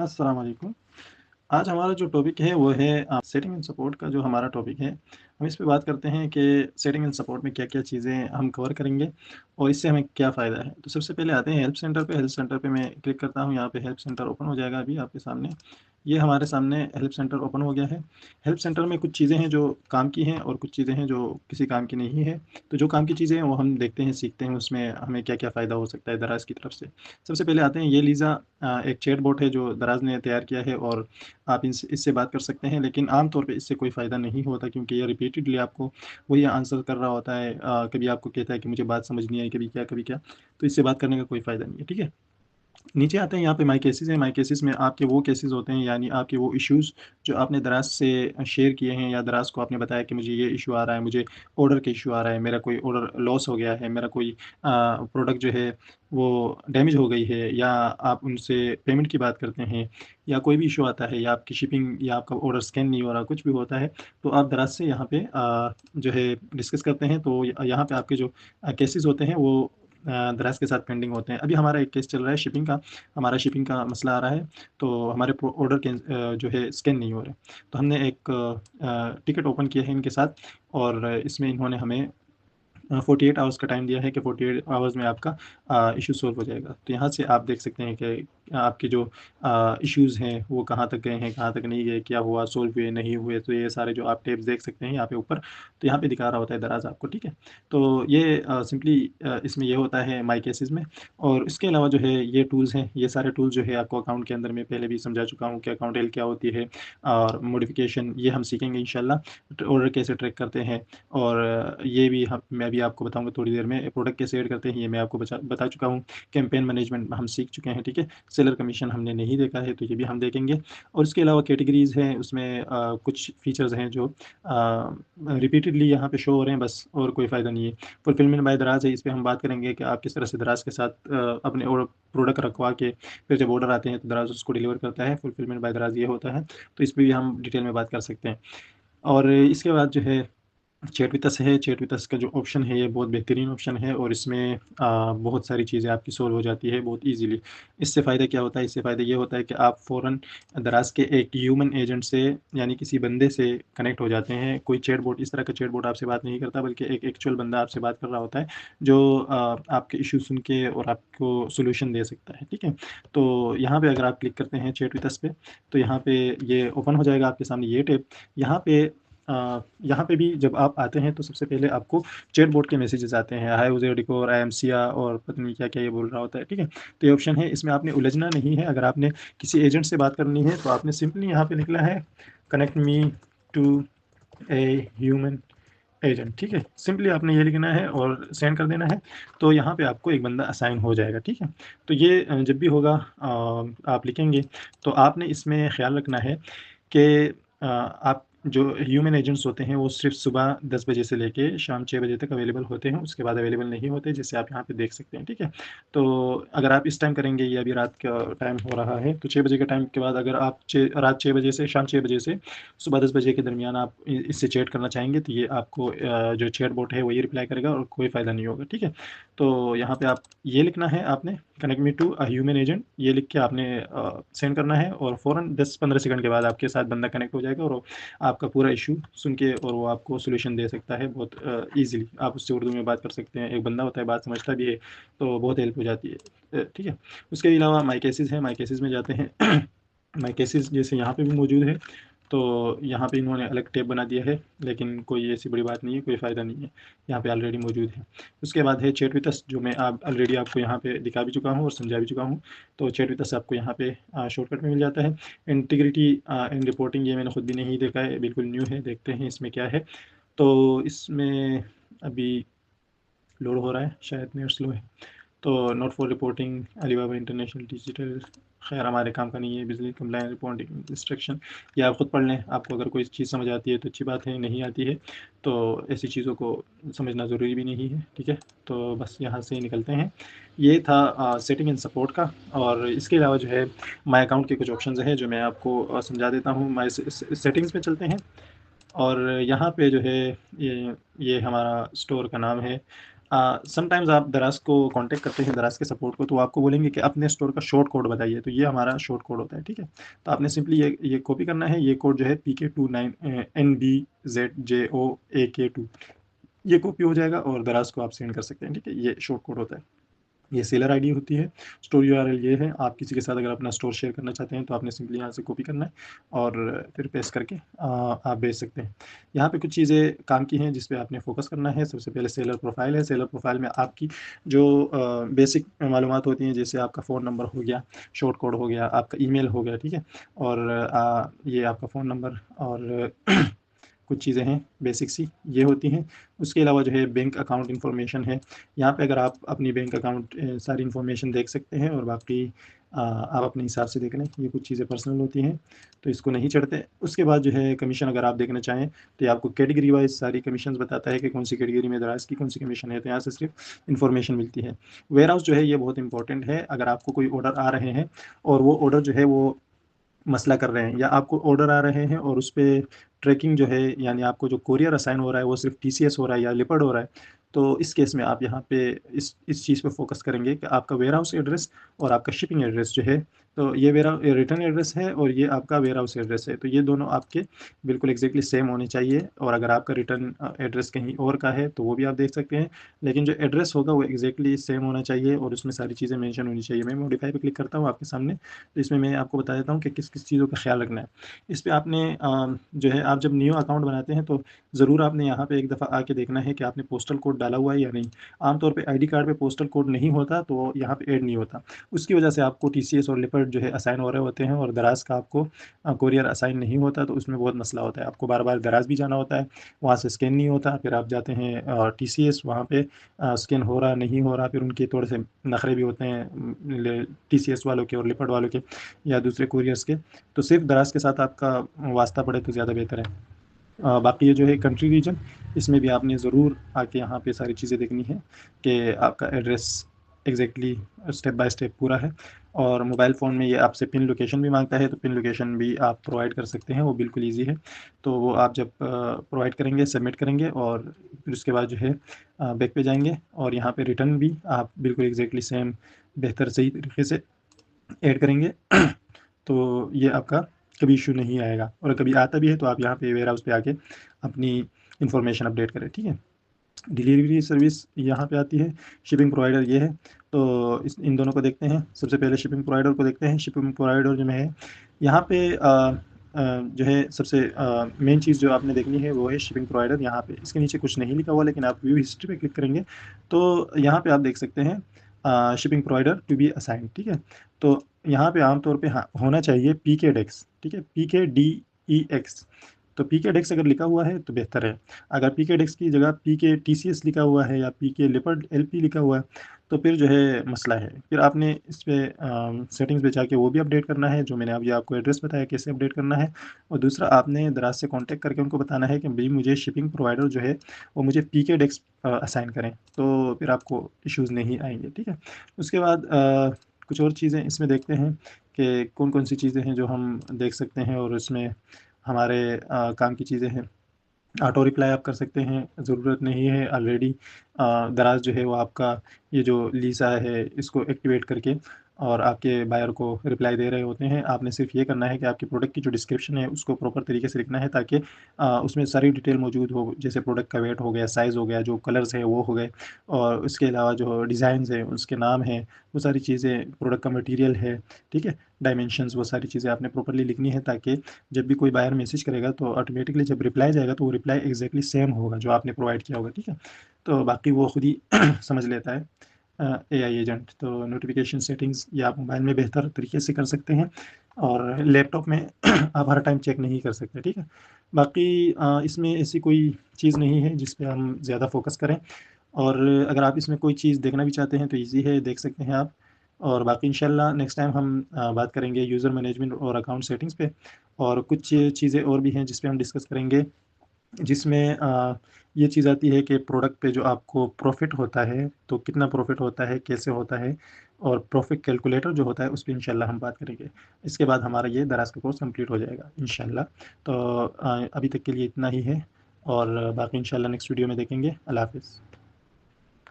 अस्सलाम वालेकुम। आज हमारा जो टॉपिक है वो है सेटिंग एंड सपोर्ट का जो हमारा टॉपिक है, हम इस पे बात करते हैं कि सेटिंग एंड सपोर्ट में क्या-क्या चीज़ें हम कवर करेंगे और इससे हमें क्या फ़ायदा है। तो सबसे पहले आते हैं हेल्प सेंटर पे, हेल्प सेंटर पे मैं क्लिक करता हूँ, यहाँ पे हेल्प सेंटर ओपन हो जाएगा अभी आपके सामने। ये हमारे सामने हेल्प सेंटर ओपन हो गया है। हेल्प सेंटर में कुछ चीज़ें हैं जो काम की हैं और कुछ चीज़ें हैं जो किसी काम की नहीं है। तो जो काम की चीज़ें हैं वो हम देखते हैं, सीखते हैं उसमें हमें क्या-क्या फ़ायदा हो सकता है दराज़ की तरफ से। सबसे पहले आते हैं ये लीज़ा एक चैटबॉट है जो दराज़ ने तैयार किया है और आप इससे बात कर सकते हैं, लेकिन आम तौर पे इससे कोई फ़ायदा नहीं होता क्योंकि ये रिपीटेडली आपको वही आंसर कर रहा होता है। कभी आपको कहता है कि मुझे बात समझ नहीं आई, कभी क्या, कभी क्या। तो इससे बात करने का कोई फ़ायदा नहीं है, ठीक है? नीचे आते हैं यहाँ पे माय केसेज़ हैं, माय केसेज़ में आपके वो केसेज़ होते हैं यानी आपके वो इश्यूज़ जो आपने दराज़ से शेयर किए हैं या दराज़ को आपने बताया कि मुझे ये इश्यू आ रहा है, मुझे ऑर्डर का इश्यू आ रहा है, मेरा कोई ऑर्डर लॉस हो गया है, मेरा कोई प्रोडक्ट जो है वो डैमेज हो गई है या आप उनसे पेमेंट की बात करते हैं या कोई भी इश्यू आता है या आपकी शिपिंग या आपका ऑर्डर स्कैन नहीं हो रहा, कुछ भी होता है, तो आप दराज़ से यहाँ पे जो है डिस्कस करते हैं। तो यहाँ पे आपके जो केसेज़ होते हैं वो दराज़ के साथ पेंडिंग होते हैं। अभी हमारा एक केस चल रहा है शिपिंग का, हमारा शिपिंग का मसला आ रहा है, तो हमारे ऑर्डर जो है स्कैन नहीं हो रहे। तो हमने एक टिकट ओपन किया है इनके साथ और इसमें इन्होंने हमें 48 आवर्स का टाइम दिया है कि 48 आवर्स में आपका इश्यू सॉल्व हो जाएगा। तो यहाँ से आप देख सकते हैं कि आपके जो इश्यूज़ हैं वो कहाँ तक गए हैं, कहाँ तक नहीं गए, क्या हुआ, सॉल्व हुए, नहीं हुए। तो ये सारे जो आप टैब्स देख सकते हैं यहाँ पे ऊपर, तो यहाँ पे दिखा रहा होता है दराज़ आपको, ठीक है? तो ये सिंपली इसमें ये होता है माय केसेज़ में। और इसके अलावा जो है ये टूल्स हैं, ये सारे टूल्स जो है आपको अकाउंट के अंदर मैं पहले भी समझा चुका हूँ कि अकाउंट हेल्थ क्या होती है और मॉडिफ़िकेशन ये हम सीखेंगे इंशाल्लाह। ऑर्डर कैसे ट्रैक करते हैं और ये भी हम मैं भी आपको बताऊँगा थोड़ी देर में। प्रोडक्ट कैसे ऐड करते हैं ये मैं आपको बता चुका हूँ। कैंपेन मैनेजमेंट हम सीख चुके हैं, ठीक है? सेलर कमीशन हमने नहीं देखा है, तो ये भी हम देखेंगे। और इसके अलावा कैटेगरीज़ हैं, उसमें कुछ फीचर्स हैं जो रिपीटेडली यहाँ पे शो हो रहे हैं बस, और कोई फ़ायदा नहीं है। फुलफिलमेंट बाय दराज़ है, इस पे हम बात करेंगे कि आप किस तरह से दराज़ के साथ अपने प्रोडक्ट रखवा के फिर जब ऑर्डर आते हैं तो दराज़ उसको डिलीवर करता है। फुलफिलमेंट बाय दराज़ ये होता है। तो इस पे भी हम डिटेल में बात कर सकते हैं। और इसके बाद जो है चैट विद अस है, चैट विद अस का जो ऑप्शन है ये बहुत बेहतरीन ऑप्शन है और इसमें बहुत सारी चीज़ें आपकी सॉल्व हो जाती है बहुत ईज़िली। इससे फ़ायदा क्या होता है? इससे फ़ायदा ये होता है कि आप फ़ौरन दराज़ के एक ह्यूमन एजेंट से यानी किसी बंदे से कनेक्ट हो जाते हैं। कोई चैटबॉट इस तरह का चैटबॉट आपसे बात नहीं करता बल्कि एक एक्चुअल बंदा आपसे बात कर रहा होता है जो आपके इश्यू सुन के और आपको सॉल्यूशन दे सकता है, ठीक है? तो यहाँ पे अगर आप क्लिक करते हैं चैट विद अस पे, तो यहाँ पे ये ओपन हो जाएगा आपके सामने ये टैब। यहाँ पे भी जब आप आते हैं तो सबसे पहले आपको चैटबॉट के मैसेजेस आते हैं, हाय हुज़ैर डिकोर, आई एम सिया और पता नहीं क्या-क्या ये बोल रहा होता है, ठीक है? तो ये ऑप्शन है, इसमें आपने उलझना नहीं है। अगर आपने किसी एजेंट से बात करनी है तो आपने सिंपली यहाँ पे लिखना है connect me to a human agent, ठीक है? सिंपली आपने ये लिखना है और सेंड कर देना है, तो यहाँ पे आपको एक बंदा असाइन हो जाएगा, ठीक है? तो ये जब भी होगा आप लिखेंगे तो आपने इसमें ख़्याल रखना है कि आप जो ह्यूमन एजेंट्स होते हैं वो सिर्फ़ सुबह 10 बजे से लेके शाम 6 बजे तक अवेलेबल होते हैं, उसके बाद अवेलेबल नहीं होते, जैसे आप यहाँ पे देख सकते हैं, ठीक है? तो अगर आप इस टाइम करेंगे, ये अभी रात का टाइम हो रहा है, तो 6 बजे के टाइम के बाद अगर आप रात 6 बजे से शाम 6 बजे से सुबह 10 बजे के दरमियान आप इससे चैट करना चाहेंगे तो ये आपको जो चैट बॉट है वही रिप्लाई करेगा और कोई फ़ायदा नहीं होगा, ठीक है? तो यहाँ पे आप ये लिखना है आपने connect me to a human agent, ये लिख के आपने सेंड करना है और फ़ौरन 10-15 सेकंड के बाद आपके साथ बंदा कनेक्ट हो जाएगा और वो आपका पूरा इश्यू सुन के और वो आपको सॉल्यूशन दे सकता है बहुत ईज़िली। आप उससे उर्दू में बात कर सकते हैं, एक बंदा होता है बात समझता भी है, तो बहुत हेल्प हो जाती है। ठीक है? उसके अलावा माय केसेज़ है, माय केसेज़ में जाते हैं। माय केसेज़ जैसे यहाँ पे भी मौजूद है, तो यहाँ पे इन्होंने अलग टैब बना दिया है, लेकिन कोई ऐसी बड़ी बात नहीं है, कोई फ़ायदा नहीं है, यहाँ पे ऑलरेडी मौजूद है। उसके बाद है चैट विद अस, जो मैं आप ऑलरेडी आपको यहाँ पे दिखा भी चुका हूँ और समझा भी चुका हूँ। तो चैट विद अस आपको यहाँ पे शॉर्टकट में मिल जाता है। इंटीग्रिटी इन रिपोर्टिंग ये मैंने खुद भी नहीं देखा है, बिल्कुल न्यू है, देखते हैं इसमें क्या है। तो इसमें अभी लोड हो रहा है, शायद नेट स्लो है। तो not for reporting Alibaba international digital, खैर हमारे काम का नहीं है। बिजली कंप्लायंस रिपोर्टिंग इंस्ट्रक्शन, या आप खुद पढ़ लें, आपको अगर कोई चीज़ समझ आती है तो अच्छी बात है, नहीं आती है तो ऐसी चीज़ों को समझना ज़रूरी भी नहीं है, ठीक है? तो बस यहाँ से निकलते हैं। ये था सेटिंग एंड सपोर्ट का। और इसके अलावा जो है माय अकाउंट के कुछ ऑप्शंस हैं जो मैं आपको समझा देता हूँ। माय सेटिंग्स में चलते हैं और यहाँ पे जो है ये हमारा स्टोर का नाम है समटाइम्स आप दराज़ को कॉन्टैक्ट करते हैं, दराज़ के सपोर्ट को, तो वो आपको बोलेंगे कि अपने स्टोर का शॉर्ट कोड बताइए, तो ये हमारा शॉर्ट कोड होता है, ठीक है? तो आपने सिंपली ये कॉपी करना है, ये कोड जो है PK29 NBZJOAK2 ये कॉपी हो जाएगा और दराज़ को आप सेंड कर सकते हैं, ठीक है? ये शॉर्ट कोड होता है। ये सेलर आईडी होती है, स्टोर यूआरएल ये है, आप किसी के साथ अगर अपना स्टोर शेयर करना चाहते हैं तो आपने सिंपली यहाँ से कॉपी करना है और फिर पेस्ट करके आप भेज सकते हैं। यहाँ पे कुछ चीज़ें काम की हैं जिस पे आपने फ़ोकस करना है। सबसे पहले सेलर प्रोफ़ाइल है, सेलर प्रोफ़ाइल में आपकी जो बेसिक मालूमात होती हैं, जैसे आपका फ़ोन नंबर हो गया, शॉर्ट कोड हो गया, आपका ईमेल हो गया, ठीक है? और ये आपका फ़ोन नंबर और कुछ चीज़ें हैं बेसिक सी ये होती हैं। उसके अलावा जो है बैंक अकाउंट इन्फॉर्मेशन है। यहाँ पे अगर आप अपनी बैंक अकाउंट सारी इन्फॉर्मेशन देख सकते हैं और बाकी आप अपने हिसाब से देख लें। ये कुछ चीज़ें पर्सनल होती हैं तो इसको नहीं चढ़ते। उसके बाद जो है कमीशन अगर आप देखना चाहें तो ये आपको कैटेगरी वाइज़ सारी कमीशंस बताता है कि कौन सी कैटेगरी में दराज़ की कौन सी कमीशन है, तो यहाँ से सिर्फ इन्फॉर्मेशन मिलती है। वेयरहाउस जो है ये बहुत इंपॉर्टेंट है। अगर आपको कोई ऑर्डर आ रहे हैं और वो ऑर्डर जो है वो मसला कर रहे हैं या आपको ऑर्डर आ रहे हैं और उस पे ट्रैकिंग जो है यानी आपको जो कोरियर असाइन हो रहा है वो सिर्फ टीसीएस हो रहा है या लिपर्ड हो रहा है, तो इस केस में आप यहाँ पे इस चीज़ पे फोकस करेंगे कि आपका वेयरहाउस एड्रेस और आपका शिपिंग एड्रेस जो है, तो ये वेरा रिटर्न एड्रेस है और ये आपका वेयरहाउस एड्रेस है, तो ये दोनों आपके बिल्कुल एग्जैक्टली सेम होने चाहिए। और अगर आपका रिटर्न एड्रेस कहीं और का है तो वो भी आप देख सकते हैं, लेकिन जो एड्रेस होगा वो एग्जैक्टली सेम होना चाहिए और उसमें सारी चीज़ें मेंशन होनी चाहिए। मैं मॉडिफाई पे क्लिक करता हूँ आपके सामने, तो इसमें मैं आपको बता देता हूँ कि किस-किस चीज़ों का ख़्याल रखना है। इस पे आपने जो है आप जब न्यू अकाउंट बनाते हैं तो ज़रूर आपने यहाँ पे एक दफ़ा आके देखना है कि आपने पोस्टल कोड डाला हुआ है या नहीं। आमतौर पे आईडी कार्ड पे पोस्टल कोड नहीं होता तो यहाँ पे ऐड नहीं होता। उसकी वजह से आपको टीसीएस और लिपर्ड जो है असाइन हो रहे होते हैं और दराज़ का आपको कोरियर असाइन नहीं होता, तो उसमें बहुत मसला होता है। आपको बार-बार दराज़ भी जाना होता है, वहाँ से स्कैन नहीं होता, फिर आप जाते हैं टीसीएस वहाँ पे स्कैन हो रहा, नहीं हो रहा, फिर उनके थोड़े से नखरे भी होते हैं टीसीएस वालों के और लिपर्ड वालों के या दूसरे कोरियर्स के। तो सिर्फ दराज़ के साथ आपका वास्ता पड़े तो ज़्यादा बेहतर है। बाकी ये जो है कंट्री रीजन, इसमें भी आपने ज़रूर आके यहाँ पे सारी चीज़ें देखनी है कि आपका address exactly step by step पूरा है। और मोबाइल फ़ोन में ये आपसे पिन लोकेशन भी मांगता है, तो पिन लोकेशन भी आप प्रोवाइड कर सकते हैं, वो बिल्कुल ईजी है। तो वो आप जब प्रोवाइड करेंगे, सबमिट करेंगे और फिर उसके बाद जो है बैक पे जाएंगे और यहाँ पे रिटर्न भी आप बिल्कुल एग्जैक्टली सेम बेहतर सही तरीके से ऐड करेंगे तो ये आपका कभी इश्यू नहीं आएगा। और कभी आता भी है तो आप यहाँ पे वेयरहाउस पे आके अपनी इन्फॉर्मेशन अपडेट करें, ठीक है? डिलीवरी सर्विस यहाँ पे आती है, शिपिंग प्रोवाइडर ये है। तो इन दोनों को देखते हैं। सबसे पहले शिपिंग प्रोवाइडर को देखते हैं। शिपिंग प्रोवाइडर जो है यहाँ पे जो है सबसे मेन चीज़ जो आपने देखनी है वो है शिपिंग प्रोवाइडर। यहाँ पे इसके नीचे कुछ नहीं लिखा हुआ, लेकिन आप व्यू हिस्ट्री पे क्लिक करेंगे तो यहाँ पे आप देख सकते हैं shipping provider to be assigned, ठीक है? तो यहाँ पे आमतौर पे हाँ होना चाहिए पीके-डेक्स, ठीक है? PKDEX। तो पीके-डेक्स अगर लिखा हुआ है तो बेहतर है। अगर पीके-डेक्स की जगह PKTCS लिखा हुआ है या पीके लिपर्ड एलपी लिखा हुआ है तो फिर जो है मसला है। फिर आपने इस पे सेटिंग्स पे जाके वो भी अपडेट करना है, जो मैंने अभी आपको एड्रेस बताया कैसे अपडेट करना है। और दूसरा आपने दराज़ से कॉन्टैक्ट करके उनको बताना है कि भई मुझे शिपिंग प्रोवाइडर जो है वो मुझे पीके-डेक्स असाइन करें, तो फिर आपको इश्यूज़ नहीं आएँगे, ठीक है? उसके बाद कुछ और चीज़ें इसमें देखते हैं कि कौन-कौन सी चीज़ें हैं जो हम देख सकते हैं और इसमें हमारे काम की चीज़ें हैं। ऑटो रिप्लाई आप कर सकते हैं, ज़रूरत नहीं है ऑलरेडी दराज़ जो है वो आपका ये जो लीज़ आया है इसको एक्टिवेट करके और आपके बायर को रिप्लाई दे रहे होते हैं। आपने सिर्फ़ ये करना है कि आपके प्रोडक्ट की जो डिस्क्रिप्शन है उसको प्रॉपर तरीके से लिखना है ताकि उसमें सारी डिटेल मौजूद हो, जैसे प्रोडक्ट का वेट हो गया, साइज़ हो गया, जो कलर्स हैं वो हो गए और उसके अलावा जो डिज़ाइन्स हैं, उसके नाम हैं, वो सारी चीज़ें, प्रोडक्ट का मटीरियल है, ठीक है? डायमेंशंस वो सारी चीज़ें आपने प्रॉपर्ली लिखनी है ताकि जब भी कोई बायर मैसेज करेगा तो ऑटोमेटिकली जब रिप्लाई जाएगा तो वो रिप्लाई एग्जैक्टली सेम होगा जो आपने प्रोवाइड किया होगा, ठीक है? तो बाकी वो खुद ही समझ लेता है एआई एजेंट। तो नोटिफिकेशन सेटिंग्स ये आप मोबाइल में बेहतर तरीके से कर सकते हैं और लैपटॉप में आप हर टाइम चेक नहीं कर सकते, ठीक है? बाकी इसमें ऐसी कोई चीज़ नहीं है जिस पे हम ज़्यादा फोकस करें और अगर आप इसमें कोई चीज़ देखना भी चाहते हैं तो ईज़ी है, देख सकते हैं आप। और बाकी इंशाल्लाह नेक्स्ट टाइम हम बात करेंगे यूज़र मैनेजमेंट और अकाउंट सेटिंग्स पे और कुछ चीज़ें और भी हैं जिस पे हम डिस्कस करेंगे, जिसमें ये चीज़ आती है कि प्रोडक्ट पे जो आपको प्रॉफ़िट होता है, तो कितना प्रॉफ़िट होता है, कैसे होता है और प्रॉफ़िट कैलकुलेटर जो होता है उस पे इंशाल्लाह हम बात करेंगे। इसके बाद हमारा ये दराज़ का कोर्स कंप्लीट हो जाएगा इंशाल्लाह। तो अभी तक के लिए इतना ही है और बाकी इंशाल्लाह नेक्स्ट वीडियो में देखेंगे। अल्लाह हाफ़िज़।